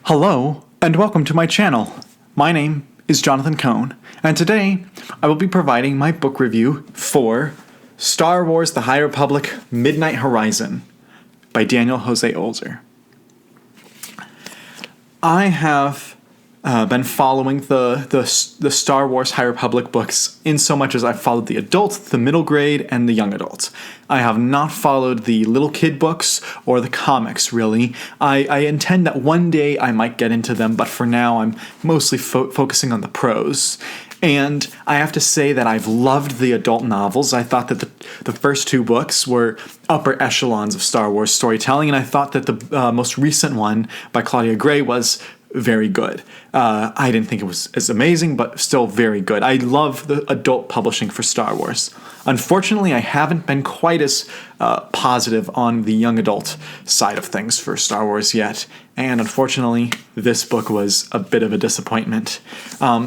Hello, and welcome to my channel. My name is Jonathan Cohn, and today I will be providing my book review for Star Wars The High Republic Midnight Horizon by Daniel Jose Older. I have been following the Star Wars High Republic books in so much as I've followed the adult, the middle grade, and the young adult. I have not followed the little kid books or the comics, really. I intend that one day I might get into them, but for now I'm mostly focusing on the prose. And I have to say that I've loved the adult novels. I thought that the first two books were upper echelons of Star Wars storytelling, and I thought that the most recent one by Claudia Gray was very good. I didn't think it was as amazing, but still very good. I love the adult publishing for Star Wars. Unfortunately, I haven't been quite as positive on the young adult side of things for Star Wars yet, and unfortunately, this book was a bit of a disappointment.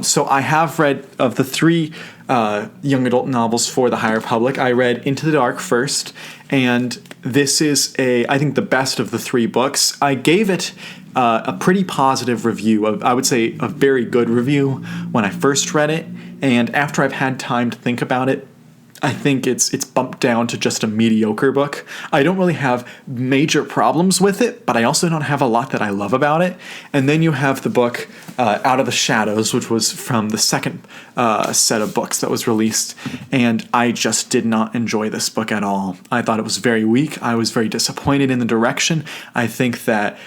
So I have read, of the three young adult novels for the High Republic, I read Into the Dark first, and this is I think the best of the three books. I gave it a pretty positive review, I would say a very good review when I first read it, and after I've had time to think about it, I think it's bumped down to just a mediocre book. I don't really have major problems with it, but I also don't have a lot that I love about it. And then you have the book Out of the Shadows, which was from the second set of books that was released, and I just did not enjoy this book at all. I thought it was very weak. I was very disappointed in the direction. I think that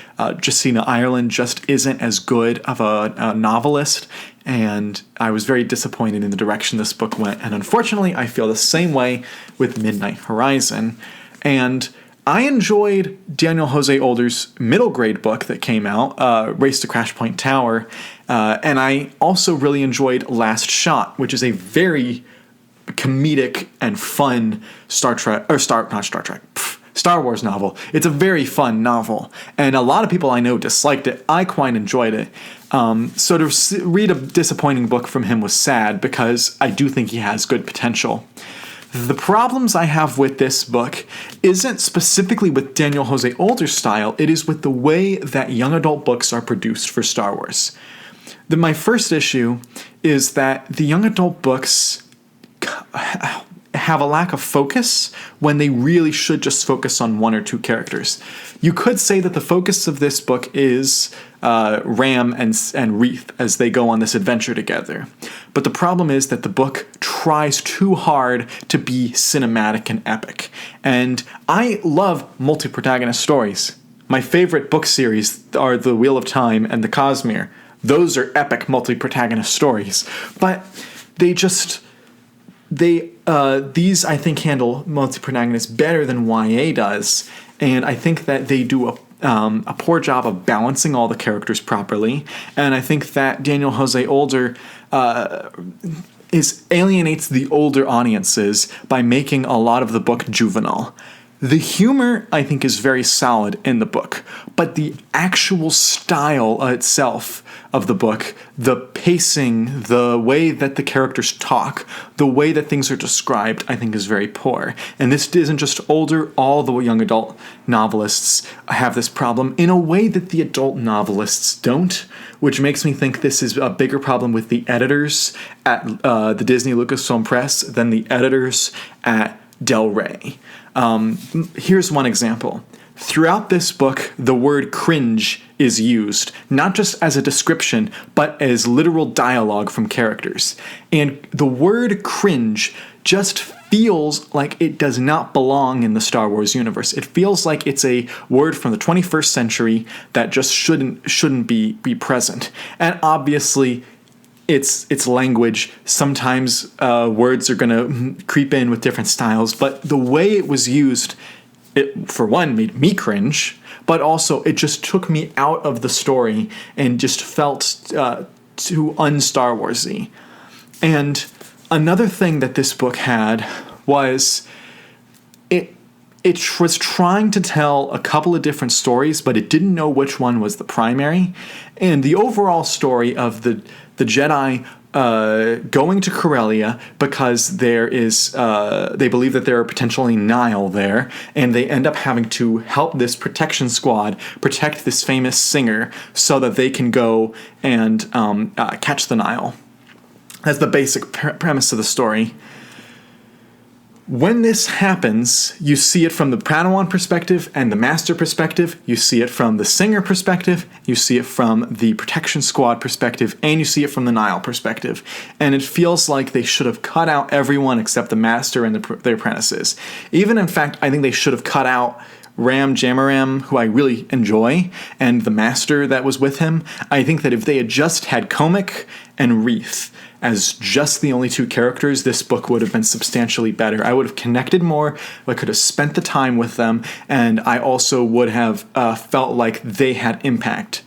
Justina Ireland just isn't as good of a novelist, and I was very disappointed in the direction this book went. And unfortunately, I feel the same way with Midnight Horizon. And I enjoyed Daniel Jose Older's middle grade book that came out, Race to Crash Point Tower. And I also really enjoyed Last Shot, which is a very comedic and fun Star Wars novel. It's a very fun novel, and a lot of people I know disliked it. I quite enjoyed it. So to read a disappointing book from him was sad, because I do think he has good potential. The problems I have with this book isn't specifically with Daniel Jose Older's style, it is with the way that young adult books are produced for Star Wars. My first issue is that the young adult books have a lack of focus when they really should just focus on one or two characters. You could say that the focus of this book is Ram and Reath as they go on this adventure together. But the problem is that the book tries too hard to be cinematic and epic. And I love multi-protagonist stories. My favorite book series are The Wheel of Time and The Cosmere. Those are epic multi-protagonist stories. But these I think handle multi-protagonists better than YA does, and I think that they do a poor job of balancing all the characters properly, and I think that Daniel Jose Older alienates the older audiences by making a lot of the book juvenile. The humor, I think, is very solid in the book, but the actual style itself of the book, the pacing, the way that the characters talk, the way that things are described, I think is very poor. And this isn't just Older, all the young adult novelists have this problem in a way that the adult novelists don't, which makes me think this is a bigger problem with the editors at the Disney Lucasfilm Press than the editors at Del Rey. Here's one example. Throughout this book, the word cringe is used, not just as a description, but as literal dialogue from characters. And the word cringe just feels like it does not belong in the Star Wars universe. It feels like it's a word from the 21st century that just shouldn't be present. And obviously, it's language. Sometimes words are going to creep in with different styles, but the way it was used, it, for one, made me cringe, but also it just took me out of the story and just felt too un-Star Wars-y. And another thing that this book had was it was trying to tell a couple of different stories, but it didn't know which one was the primary. And the overall story of the Jedi going to Corellia because there is they believe that there are potentially Nile there, and they end up having to help this protection squad protect this famous singer so that they can go and catch the Nile. That's the basic premise of the story. When this happens, you see it from the Padawan perspective and the Master perspective. You see it from the Singer perspective. You see it from the Protection Squad perspective. And you see it from the Nile perspective. And it feels like they should have cut out everyone except the Master and their apprentices. Even, in fact, I think they should have cut out Ram Jamaram, who I really enjoy, and the Master that was with him. I think that if they had just had Comic and Wreath as just the only two characters, this book would have been substantially better. I would have connected more, I could have spent the time with them, and I also would have felt like they had impact.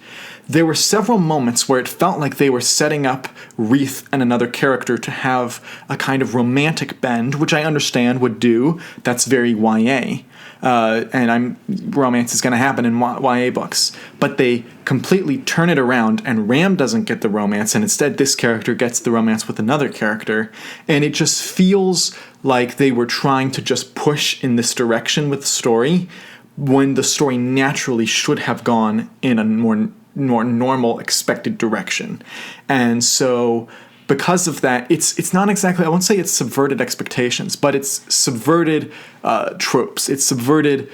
There were several moments where it felt like they were setting up Wreath and another character to have a kind of romantic bend, which I understand would do. That's very YA. And romance is going to happen in YA books. But they completely turn it around, and Ram doesn't get the romance, and instead this character gets the romance with another character. And it just feels like they were trying to just push in this direction with the story, when the story naturally should have gone in a more normal, expected direction. And so because of that, it's not exactly, I won't say it's subverted expectations, but it's subverted tropes. It's subverted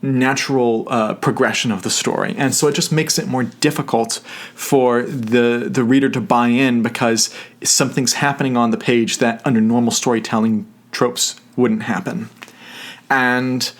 natural progression of the story. And so it just makes it more difficult for the reader to buy in, because something's happening on the page that under normal storytelling tropes wouldn't happen. And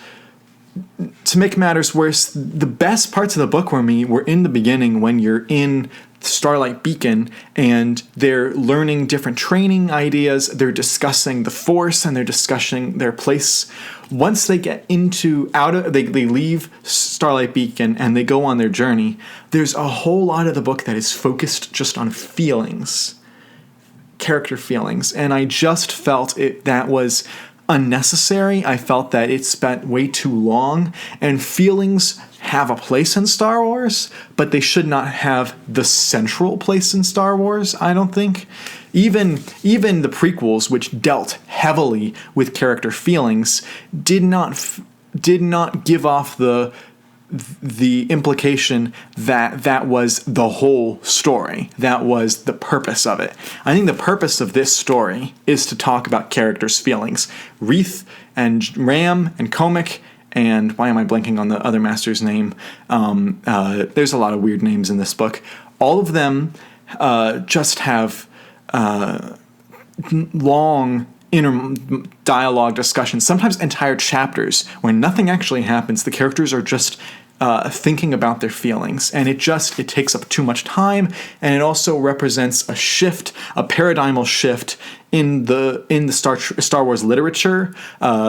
to make matters worse, the best parts of the book were in the beginning, when you're in Starlight Beacon and they're learning different training ideas, they're discussing the Force, and they're discussing their place. Once they get they leave Starlight Beacon and they go on their journey, there's a whole lot of the book that is focused just on feelings, character feelings, and I just felt that was unnecessary. I felt that it spent way too long, and feelings have a place in Star Wars, but they should not have the central place in Star Wars, I don't think. Even the prequels, which dealt heavily with character feelings, did not give off the implication that was the whole story. That was the purpose of it. I think the purpose of this story is to talk about characters' feelings. Wreath and Ram and Comic, and why am I blanking on the other Master's name? There's a lot of weird names in this book. All of them just have long inner dialogue discussions, sometimes entire chapters where nothing actually happens. The characters are just thinking about their feelings, and it takes up too much time, and it also represents a shift, a paradigmal shift in the Star Wars literature,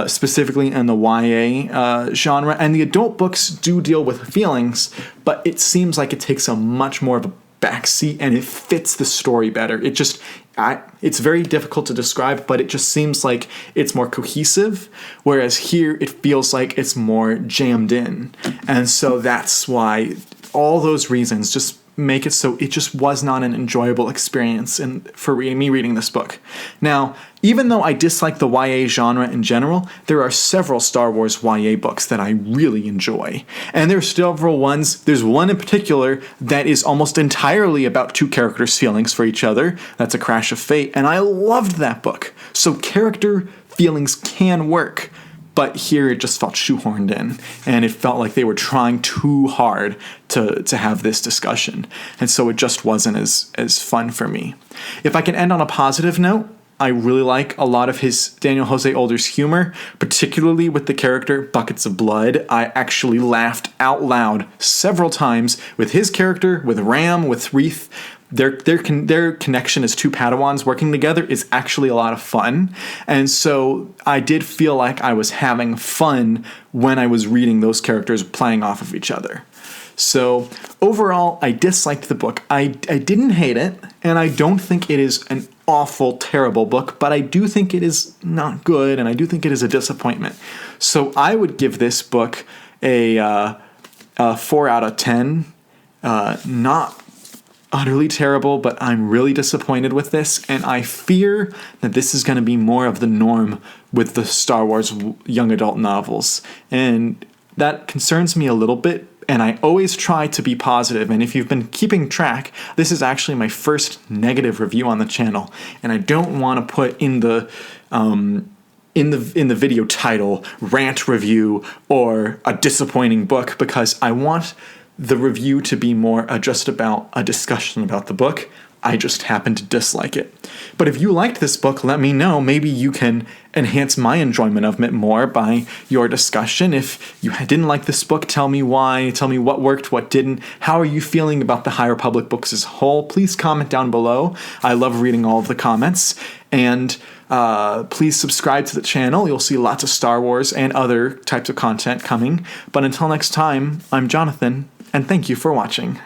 specifically in the YA genre. And the adult books do deal with feelings, but it seems like it takes a much more of a backseat, and it fits the story better. It's very difficult to describe, but it just seems like it's more cohesive, whereas here it feels like it's more jammed in. And so that's why all those reasons just make it so it just was not an enjoyable experience for me reading this book. Now, even though I dislike the YA genre in general, there are several Star Wars YA books that I really enjoy. And there are several ones, there's one in particular that is almost entirely about two characters' feelings for each other. That's A Crash of Fate, and I loved that book. So character feelings can work, but here it just felt shoehorned in, and it felt like they were trying too hard to have this discussion. And so it just wasn't as fun for me. If I can end on a positive note, I really like a lot of Daniel Jose Older's humor, particularly with the character Buckets of Blood. I actually laughed out loud several times with his character, with Ram, with Wreath. Their connection as two Padawans working together is actually a lot of fun. And so I did feel like I was having fun when I was reading those characters playing off of each other. So overall, I disliked the book. I didn't hate it, and I don't think it is an awful, terrible book, but I do think it is not good, and I do think it is a disappointment. So I would give this book a 4 out of 10. Not utterly terrible, but I'm really disappointed with this, and I fear that this is going to be more of the norm with the Star Wars young adult novels. And that concerns me a little bit, and I always try to be positive. And if you've been keeping track, this is actually my first negative review on the channel, and I don't want to put in the video title rant review or a disappointing book, because I want the review to be more just about a discussion about the book. I just happen to dislike it. But if you liked this book, let me know. Maybe you can enhance my enjoyment of it more by your discussion. If you didn't like this book, tell me why. Tell me what worked, what didn't. How are you feeling about the High Republic books as a whole? Please comment down below. I love reading all of the comments. And please subscribe to the channel. You'll see lots of Star Wars and other types of content coming. But until next time, I'm Jonathan, and thank you for watching.